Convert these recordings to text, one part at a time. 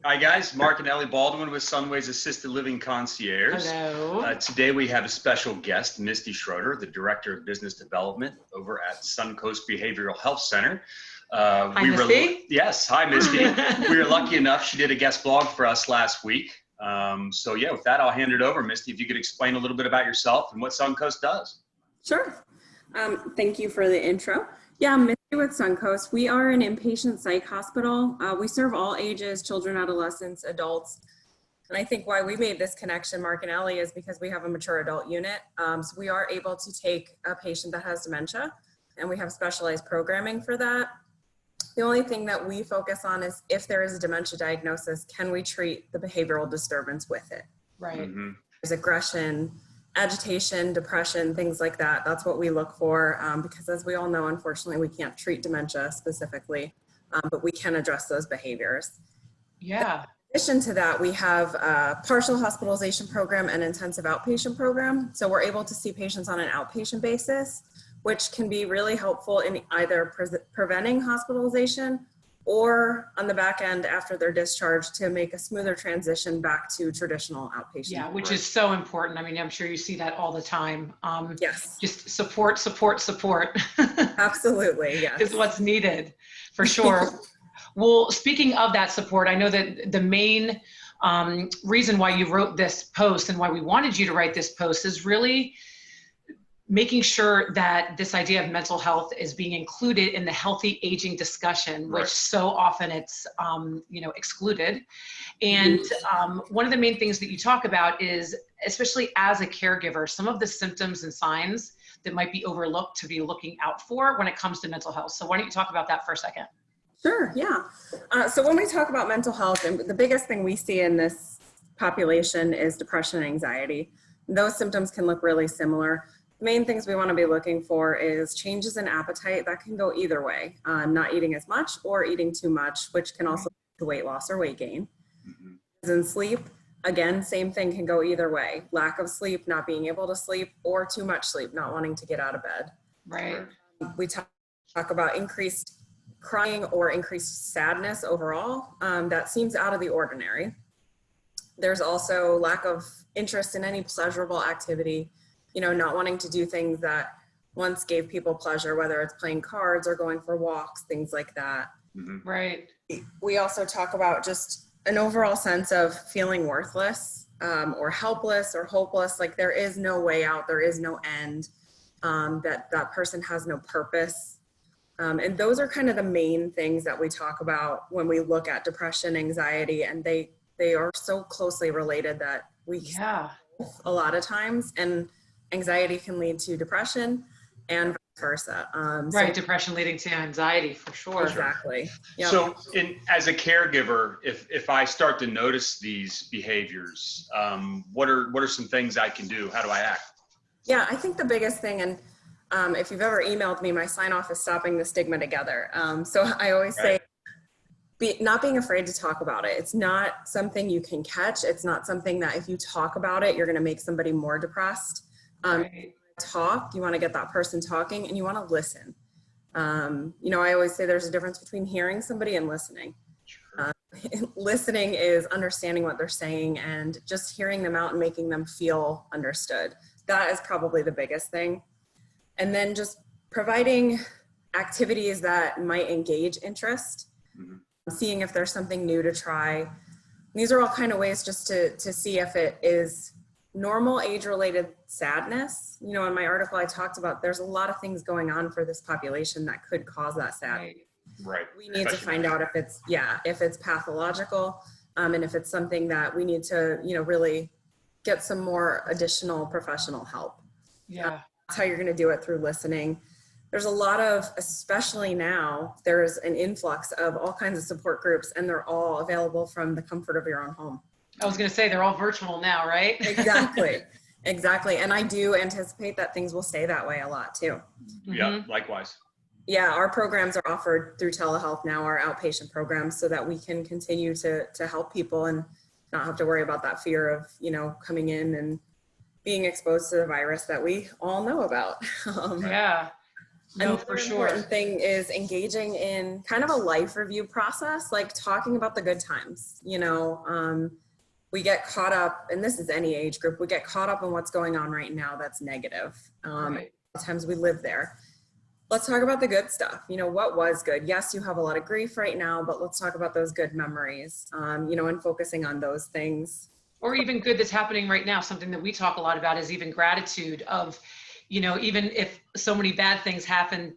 Hi guys, Mark and Ellie Baldwin with Sunway's Assisted Living Concierge. Hello. Today we have a special guest, Misti Schroeder, the Director of Business Development over at Suncoast Behavioral Health Center. Hi, Misti. Yes, hi Misti. We were lucky enough, she did a guest blog for us last week. So yeah, with that I'll hand it over. Misti, if you could explain a little bit about yourself and what Suncoast does. Sure. Thank you for the intro. Yeah, Misti with Suncoast. We are an inpatient psych hospital. We serve all ages, children, adolescents, adults. And I think why we made this connection, Mark and Ellie, is because we have a mature adult unit. So we are able to take a patient that has dementia, and we have specialized programming for that. The only thing that we focus on is if there is a dementia diagnosis, can we treat the behavioral disturbance with it? Right. Mm-hmm. There's aggression, agitation, depression, things like that. That's what we look for because as we all know, unfortunately, we can't treat dementia specifically, but we can address those behaviors. Yeah. In addition to that, we have a partial hospitalization program and intensive outpatient program. So we're able to see patients on an outpatient basis, which can be really helpful in either preventing hospitalization or on the back end after they're discharged to make a smoother transition back to traditional outpatient. Yeah, which is so important. I mean, I'm sure you see that all the time. Yes. Just support. Absolutely, yes. Is what's needed, for sure. Well, speaking of that support, I know that the main reason why you wrote this post and why we wanted you to write this post is really making sure that this idea of mental health is being included in the healthy aging discussion, which so often it's excluded. And one of the main things that you talk about is, especially as a caregiver, some of the symptoms and signs that might be overlooked to be looking out for when it comes to mental health. So why don't you talk about that for a second? Sure, yeah. So when we talk about mental health, and the biggest thing we see in this population is depression and anxiety. Those symptoms can look really similar. Main things we want to be looking for is changes in appetite that can go either way, not eating as much or eating too much, which can also lead to weight loss or weight gain. In sleep, again, same thing can go either way. Lack of sleep, not being able to sleep, or too much sleep, not wanting to get out of bed. Right. We talk about increased crying or increased sadness overall. That seems out of the ordinary. There's also lack of interest in any pleasurable activity, not wanting to do things that once gave people pleasure, whether it's playing cards or going for walks, things like that. Right. We also talk about just an overall sense of feeling worthless or helpless or hopeless, like there is no way out, there is no end, that person has no purpose. And those are kind of the main things that we talk about when we look at depression, anxiety, and they are so closely related that we a lot of times, and anxiety can lead to depression and vice versa. Right, depression leading to anxiety, for sure. Exactly. Yep. So as a caregiver, if I start to notice these behaviors, what are some things I can do? How do I act? Yeah, I think the biggest thing, and if you've ever emailed me, my sign off is stopping the stigma together. So I always say, not being afraid to talk about it. It's not something you can catch. It's not something that if you talk about it, you're going to make somebody more depressed. You want to get that person talking, and you want to listen. I always say there's a difference between hearing somebody and listening. Listening is understanding what they're saying and just hearing them out and making them feel understood. That is probably the biggest thing. And then just providing activities that might engage interest, seeing if there's something new to try. These are all kind of ways just to see if it is normal age-related sadness. In my article, I talked about there's a lot of things going on for this population that could cause that sadness. Right. We need to find out if it's pathological, and if it's something that we need to, really get some more additional professional help. Yeah. That's how you're going to do it, through listening. There's a lot of, especially now, there's an influx of all kinds of support groups, and they're all available from the comfort of your own home. I was going to say, they're all virtual now, right? Exactly. And I do anticipate that things will stay that way a lot too. Yeah, likewise. Yeah, our programs are offered through telehealth now, our outpatient programs, so that we can continue to help people and not have to worry about that fear of, coming in and being exposed to the virus that we all know about. No, Another for sure. important thing is engaging in kind of a life review process, like talking about the good times. We get caught up, and this is any age group, we get caught up in what's going on right now that's negative. Right. Sometimes we live there. Let's talk about the good stuff. What was good? Yes, you have a lot of grief right now, but let's talk about those good memories, and focusing on those things. Or even good that's happening right now. Something that we talk a lot about is even gratitude of, even if so many bad things happen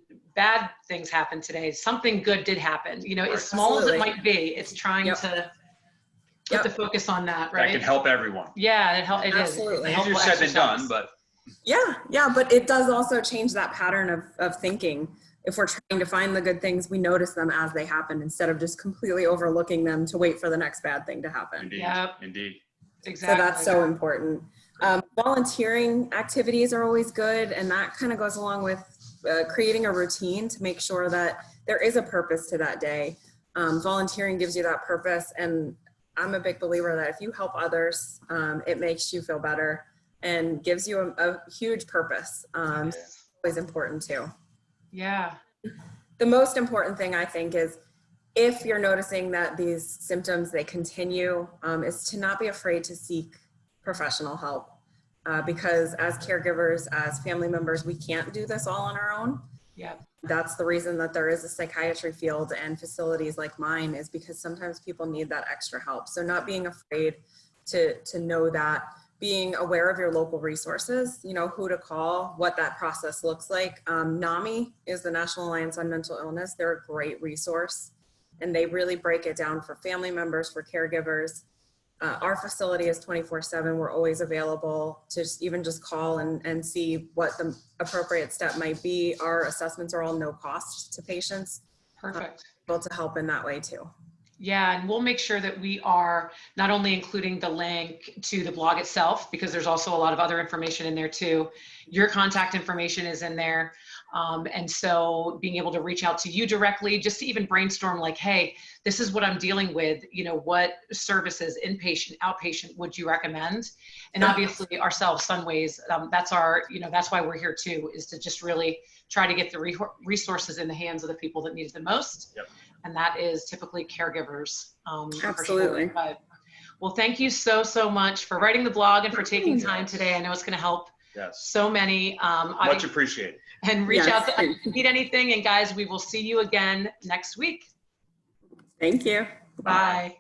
today, something good did happen. As small as it might be, it's trying to put the focus on that, right? That can help everyone. Yeah, it Absolutely. is. Easier said than done, but. Yeah, but it does also change that pattern of thinking. If we're trying to find the good things, we notice them as they happen instead of just completely overlooking them to wait for the next bad thing to happen. Indeed. Yep. Indeed. Exactly. So that's so important. Volunteering activities are always good, and that kind of goes along with creating a routine to make sure that there is a purpose to that day. Volunteering gives you that purpose, and I'm a big believer that if you help others, it makes you feel better and gives you a huge purpose. It's always important too. Yeah. The most important thing I think is, if you're noticing that these symptoms, they continue, is to not be afraid to seek professional help. Because as caregivers, as family members, we can't do this all on our own. Yeah. That's the reason that there is a psychiatry field and facilities like mine, is because sometimes people need that extra help. So not being afraid to know that, being aware of your local resources, who to call, what that process looks like. NAMI is the National Alliance on Mental Illness. They're a great resource, and they really break it down for family members, for caregivers. Our facility is 24/7. We're always available to just call and see what the appropriate step might be. Our assessments are all no cost to patients. Perfect. Able to help in that way too. Yeah, and we'll make sure that we are not only including the link to the blog itself, because there's also a lot of other information in there too. Your contact information is in there. And so being able to reach out to you directly, just to even brainstorm like, hey, this is what I'm dealing with, what services, inpatient, outpatient, would you recommend? And obviously ourselves, Sunways, that's why we're here too, is to just really try to get the resources in the hands of the people that need it the most. Yep. And that is typically caregivers. Absolutely. For sure. Well, thank you so much for writing the blog and for taking time today. I know it's going to help so many. Much appreciated. And reach out if you need anything. And guys, we will see you again next week. Thank you. Bye.